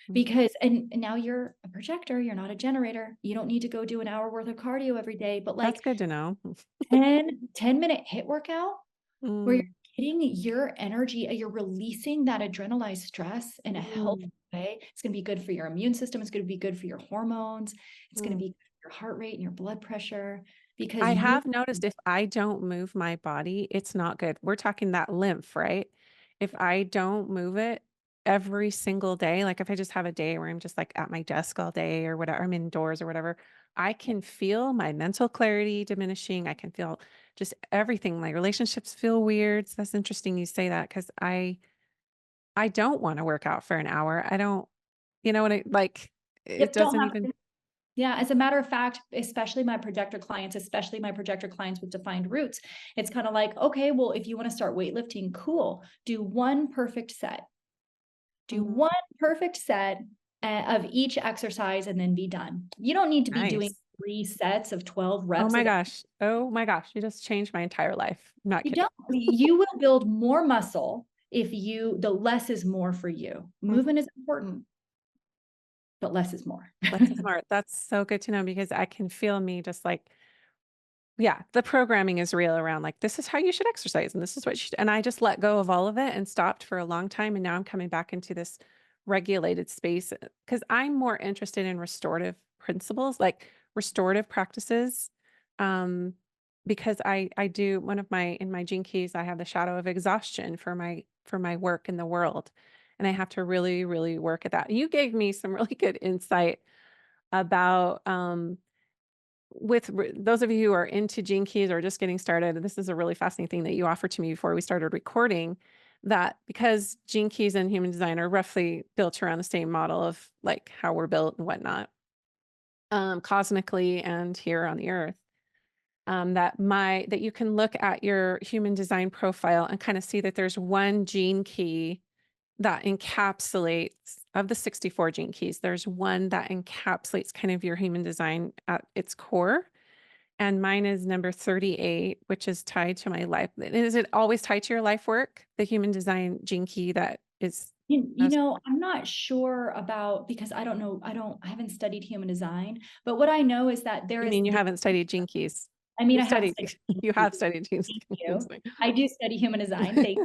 Mm. Because and now you're a projector, you're not a generator. You don't need to go do an hour worth of cardio every day, but That's like good to know. 10-minute hit workout where you're Mm. getting your energy, you're releasing that adrenalized stress in a healthy Mm. way. It's going to be good for your immune system. It's going to be good for your hormones. It's going to Mm. be good for your heart rate and your blood pressure because I you have noticed if I don't move my body, it's not good. We're talking that lymph, right? If I don't move it every single day, like if I just have a day where I'm just like at my desk all day or whatever, I'm indoors or whatever, I can feel my mental clarity diminishing. I can feel just everything. My relationships feel weird. So that's interesting you say that because I don't want to work out for an hour. I don't, you know what I like it yep, don't doesn't have even. to. Yeah, as a matter of fact, especially my projector clients with defined roots, it's kind of like, okay, well, if you want to start weightlifting, cool. Do one perfect set. Do Mm, one perfect set of each exercise and then be done. You don't need to be doing nice. 3 sets of 12 Oh reps my a day. gosh. Oh my gosh. You just changed my entire life. I'm not You kidding. don't. You will build more muscle if the less is more for you. Mm, Movement is important, but less is more. that's smart. That's so good to know because I can feel me just like, yeah, the programming is real around like, this is how you should exercise and this is what you should. And I just let go of all of it and stopped for a long time. And now I'm coming back into this regulated space because I'm more interested in restorative principles, like restorative practices. Um, because I do one of my in my gene keys, I have the shadow of exhaustion for my work in the world. And I have to really, really work at that. You gave me some really good insight about those of you who are into gene keys or just getting started, this is a really fascinating thing that you offered to me before we started recording. That because gene keys and human design are roughly built around the same model of like how we're built and whatnot, cosmically and here on the earth. That you can look at your human design profile and kind of see that there's one gene key that encapsulates of the 64 gene keys. There's one that encapsulates kind of your human design at its core and mine is number 38, which is tied to my life. Is it always tied to your life work? The human design gene key that is most, I'm not sure about because I don't know, I haven't studied human design, but what I know is that there you is mean you the, haven't studied gene keys? I mean, You I have studied, studied you Gene have studied gene Thank keys. you. I do study human design.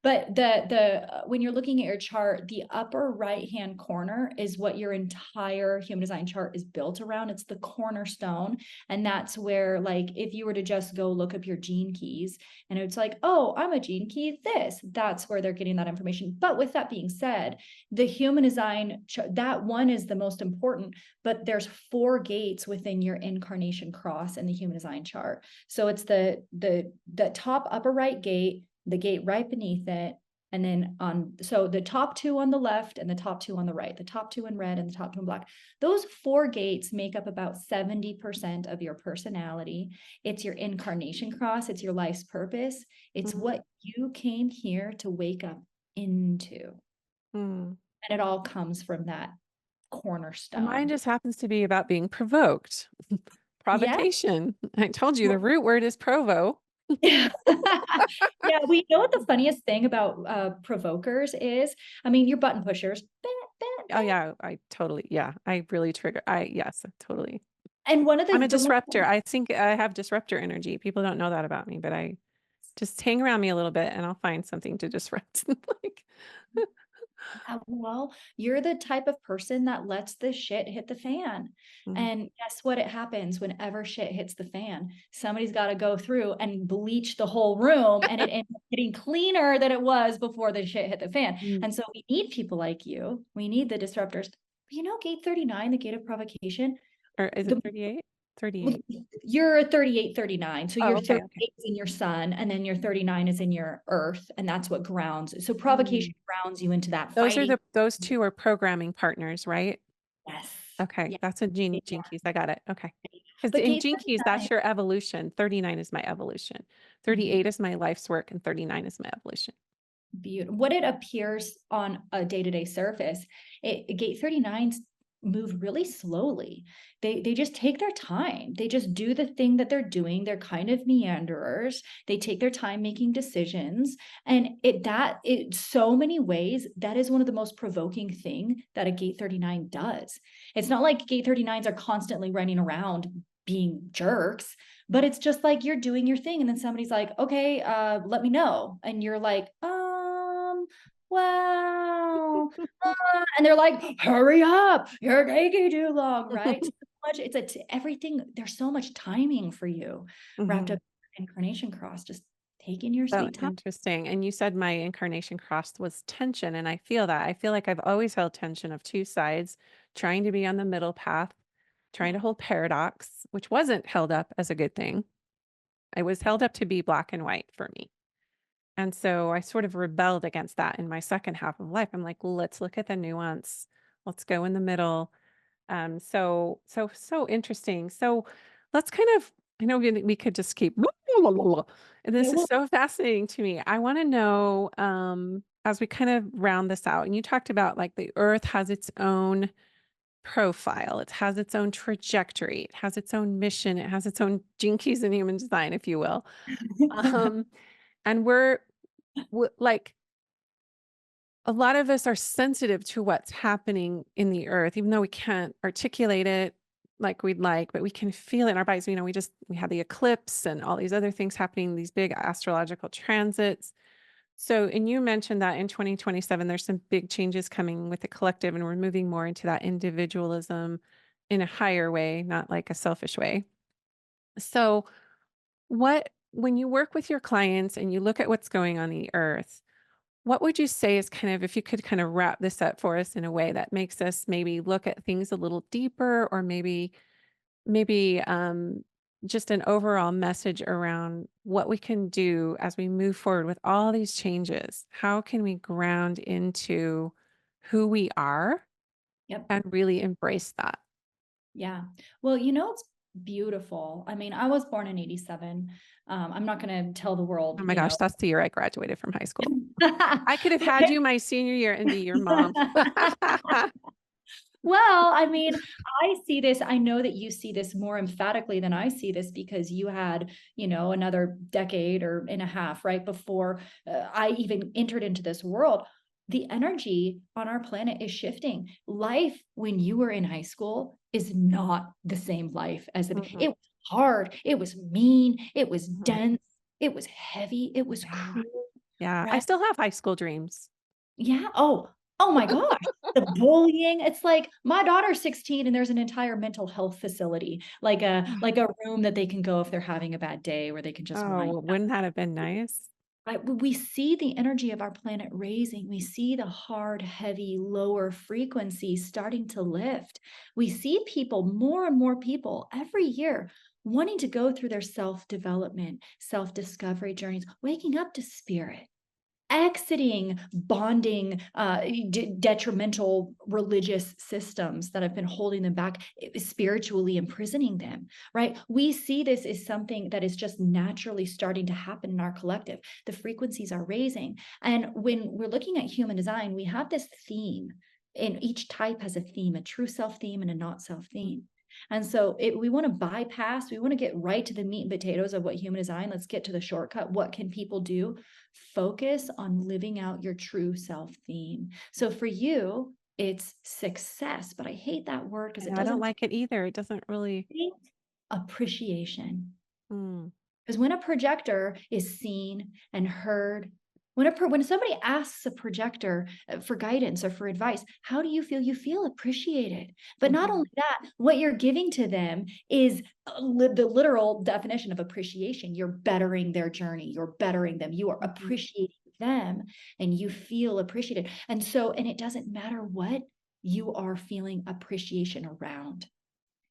But the when you're looking at your chart, the upper right-hand corner is what your entire human design chart is built around. It's the cornerstone. And that's where, like, if you were to just go look up your gene keys and it's like, oh, I'm a gene key, that's where they're getting that information. But with that being said, the human design, that one is the most important, but there's 4 gates within your incarnation cross in the human design chart. So it's the top upper right gate, the gate right beneath it, and then so the top 2 on the left and the top 2 on the right, the top 2 in red and the top 2 in black. Those 4 gates make up about 70% of your personality. It's your incarnation cross, it's your life's purpose. It's Mhm. what you came here to wake up into. Mm. And it all comes from that Well, mine cornerstone. just happens to be about being provoked. Yeah. Provocation. I told you the root word is provo. Yeah. Yeah, we know what the funniest thing about provokers is. I mean, you're button pushers. Oh yeah, yeah, I really trigger. Yes, totally. And one of I'm a the one disruptor. I think I have disruptor energy. People don't know that about me, but I just hang around me a little bit and I'll find something to disrupt. Like, Well, you're the type of person that lets the shit hit the fan. Mm. And guess what? It happens whenever shit hits the fan. Somebody's got to go through and bleach the whole room, and it ends up getting cleaner than it was before the shit hit the fan. Mm. And so we need people like you. We need the disruptors. You know, gate 39, the gate of provocation, Or is it the 38? well, 38. you're a 38, 39. So Oh, your okay, okay. 38 is in your sun, and then your 39 is in your earth, and that's what grounds. So Mm. provocation grounds you into that fighting. Those two are programming partners, right? Yes. Okay, Yeah. that's a Yeah. Gene Keys. I got it. Okay. Because But in gate Gene Keys, 39, that's your evolution. 39 is my evolution. mhm, 38 is my life's work, and 39 is my evolution. what it appears on a day-to-day surface, gate 39s move really slowly. They just take their time. They just do the thing that they're doing. They're kind of meanderers. They take their time making decisions. And it so many ways, that is one of the most provoking thing that a gate 39 does. It's not like gate 39s are constantly running around being jerks, but it's just like you're doing your thing, and then somebody's like, okay, let me know, and you're like, wow, and they're like, hurry up, you're taking too long, right? So much, everything, there's so much timing for you wrapped Mhm. up in incarnation cross, just taking your So sweet time. interesting. And you said my incarnation cross was tension, and I feel that. I feel like I've always held tension of two sides, trying to be on the middle path, trying to Yeah. hold paradox, which wasn't held up as a good thing. It was held up to be black and white for me. And so I sort of rebelled against that in my second half of life. I'm like, well, let's look at the nuance. Let's go in the middle. So interesting. So let's kind of, I know we could just keep, and Yeah, this is well, so fascinating to me. I want to know, as we kind of round this out, and you talked about like the earth has its own profile, it has its own trajectory, it has its own mission, it has its own jinkies and human design, if you will. Um, and like, a lot of us are sensitive to what's happening in the earth, even though we can't articulate it like we'd like, but we can feel it in our bodies. We had the eclipse and all these other things happening, these big astrological transits. So, and you mentioned that in 2027, there's some big changes coming with the collective, and we're moving more into that individualism in a higher way, not like a selfish way. So, when you work with your clients and you look at what's going on the earth, what would you say is kind of, if you could kind of wrap this up for us in a way that makes us maybe look at things a little deeper, or maybe just an overall message around what we can do as we move forward with all these changes? How can we ground into who we are yep. and really embrace that? Yeah. Well, it's beautiful. I mean, I was born in 87. I'm not going to tell the Oh world, my gosh, that's the year I graduated from high school. I could have had Okay. you my senior year and be your mom. Well, I mean, I see this. I know that you see this more emphatically than I see this, because you had, another decade or and a half right before I even entered into this world. The energy on our planet is shifting. Life when you were in high school is not the same life as Mhm, it was hard. It was mean. It was mhm. dense. It was heavy. It was Yeah. cruel. Yeah, I Right? still have high school dreams. Yeah. Oh my gosh. The bullying. It's like my daughter's 16 and there's an entire mental health facility, like a room that they can go if they're having a bad day, where they can just Oh, wind well, wouldn't that have been nice? right. We see the energy of our planet raising. We see the hard, heavy, lower frequencies starting to lift. We see people, more and more people every year, wanting to go through their self-development, self-discovery journeys, waking up to spirit, exiting bonding, detrimental religious systems that have been holding them back, spiritually imprisoning them, right? We see this as something that is just naturally starting to happen in our collective. The frequencies are raising. And when we're looking at human design, we have this theme, and each type has a theme, a true self theme and a not self theme. And so we want to bypass, we want to get right to the meat and potatoes of what human design. Let's get to the shortcut. What can people do? Focus on living out your true self theme. So for you, it's success, but I hate that word because I it know, I don't doesn't like it either. It doesn't really. take appreciation. Mm, Because when a projector is seen and heard When somebody asks a projector for guidance or for advice, how do you feel? You feel appreciated. But not Mhm, only that, what you're giving to them is the literal definition of appreciation. You're bettering their journey. You're bettering them. You are mhm, appreciating them and you feel appreciated. And it doesn't matter what you are feeling appreciation around.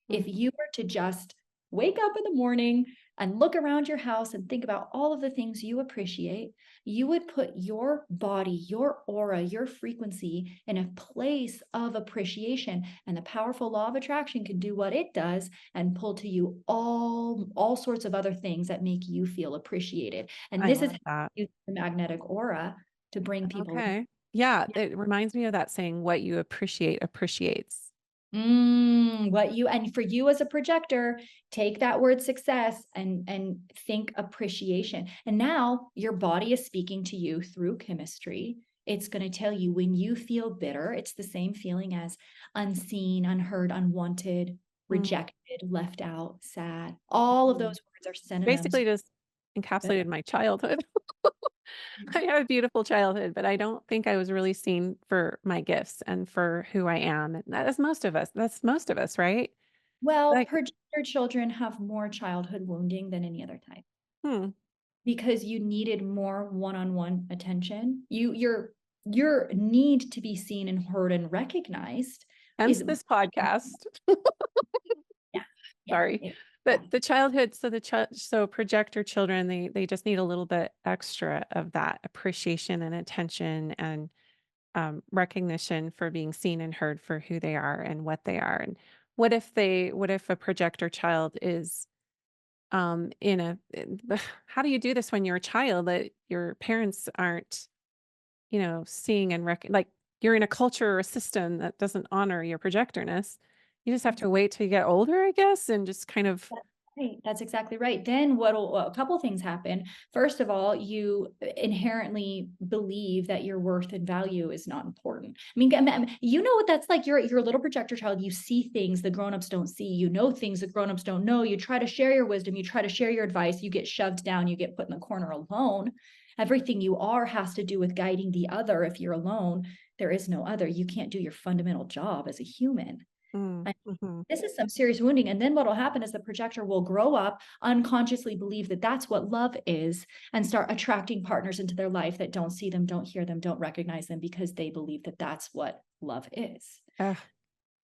If mhm. you were to just wake up in the morning and look around your house and think about all of the things you appreciate, you would put your body, your aura, your frequency in a place of appreciation. And the powerful law of attraction can do what it does and pull to you all sorts of other things that make you feel appreciated. And I this is love how that. you use the magnetic aura to bring people in. Okay. Yeah, it reminds me of that saying, "What you appreciate appreciates." And for you as a projector, take that word success and think appreciation. And now your body is speaking to you through chemistry. It's going to tell you when you feel bitter, it's the same feeling as unseen, unheard, unwanted, Mm, rejected, left out, sad. All of those mhm. words are synonyms Basically for just bitter. encapsulated my childhood. I had a beautiful childhood, but I don't think I was really seen for my gifts and for who I am, and that is most of us. That's most of us, right? Well, Like, projector children have more childhood wounding than any other type. hmm, Because you needed more one-on-one attention. Your need to be seen and heard and recognized hence is this podcast. yeah, yeah, Sorry. But exactly. the childhood, so so projector children, they just need a little bit extra of that appreciation and attention and recognition for being seen and heard for who they are and what they are. And what if a projector child is how do you do this when you're a child that your parents aren't, seeing and like you're in a culture or a system that doesn't honor your projectorness. You just have That's to wait till you get older, I guess, and just kind of That's right. That's exactly right. Then a couple things happen. First of all, you inherently believe that your worth and value is not important. I mean, you know what that's like. You're a little projector child. You see things the grown-ups don't see. You know things the grown-ups don't know. You try to share your wisdom. You try to share your advice. You get shoved down. You get put in the corner alone. Everything you are has to do with guiding the other. If you're alone, there is no other. You can't do your fundamental job as a human. mm, mhm. This is some serious wounding. And then what will happen is the projector will grow up, unconsciously believe that that's what love is, and start attracting partners into their life that don't see them, don't hear them, don't recognize them because they believe that that's what love is. Ugh, We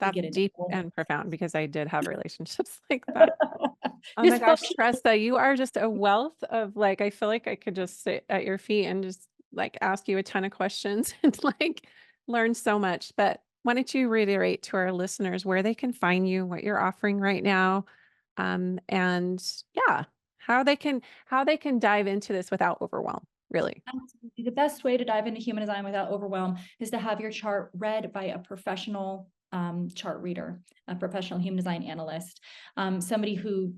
that's get into deep all and profound because I did have relationships like that. Oh my gosh, dysfunctional. Tressa, you are just a wealth of like, I feel like I could just sit at your feet and just like ask you a ton of questions and like learn so much. But why don't you reiterate to our listeners where they can find you, what you're offering right now, and yeah, how they can dive into this without overwhelm, really. Absolutely. The best way to dive into human design without overwhelm is to have your chart read by a professional chart reader, a professional human design analyst, somebody who,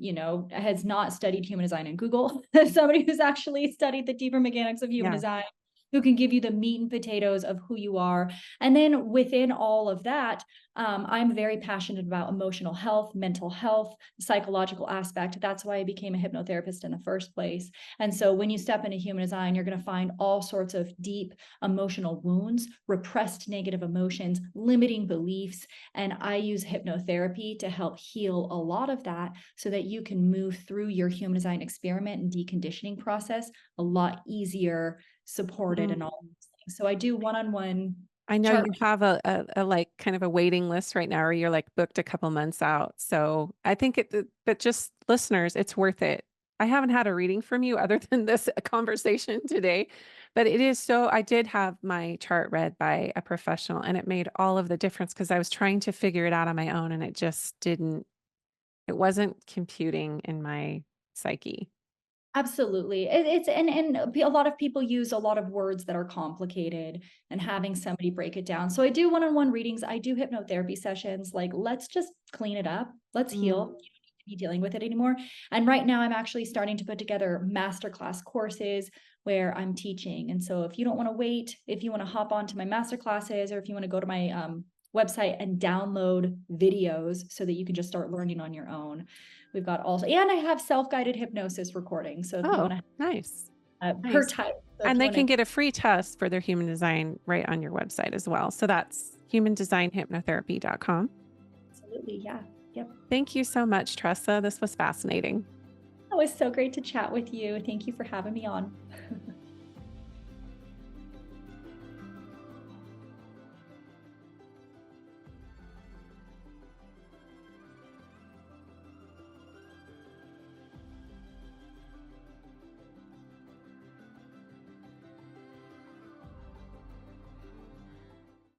has not studied human design in Google, somebody who's actually studied the deeper mechanics of human Yeah. design, who can give you the meat and potatoes of who you are. And then within all of that, I'm very passionate about emotional health, mental health, psychological aspect. That's why I became a hypnotherapist in the first place. And so when you step into human design, you're going to find all sorts of deep emotional wounds, repressed negative emotions, limiting beliefs. And I use hypnotherapy to help heal a lot of that so that you can move through your human design experiment and deconditioning process a lot easier, supported, and all those things. So I do one-on-one I know chart. you have a like kind of a waiting list right now, or you're like booked a couple months out. So I think but just listeners, it's worth it. I haven't had a reading from you other than this conversation today, but it is so, I did have my chart read by a professional and it made all of the difference because I was trying to figure it out on my own and it wasn't computing in my psyche. Absolutely. It's and a lot of people use a lot of words that are complicated and having somebody break it down. So I do one-on-one readings. I do hypnotherapy sessions. Like, let's just clean it up. Let's heal. Mm, You don't need to be dealing with it anymore. And right now I'm actually starting to put together masterclass courses where I'm teaching. And so if you don't want to wait, if you want to hop onto my master classes, or if you want to go to my website and download videos so that you can just start learning on your own. And I have self-guided hypnosis recordings. So if you oh, want to nice. per Nice. type, So if And you they want to, can get a free test for their human design right on your website as well. So that's humandesignhypnotherapy.com. absolutely, yeah. Yep. Thank you so much, Tressa. This was fascinating. It was so great to chat with you. Thank you for having me on.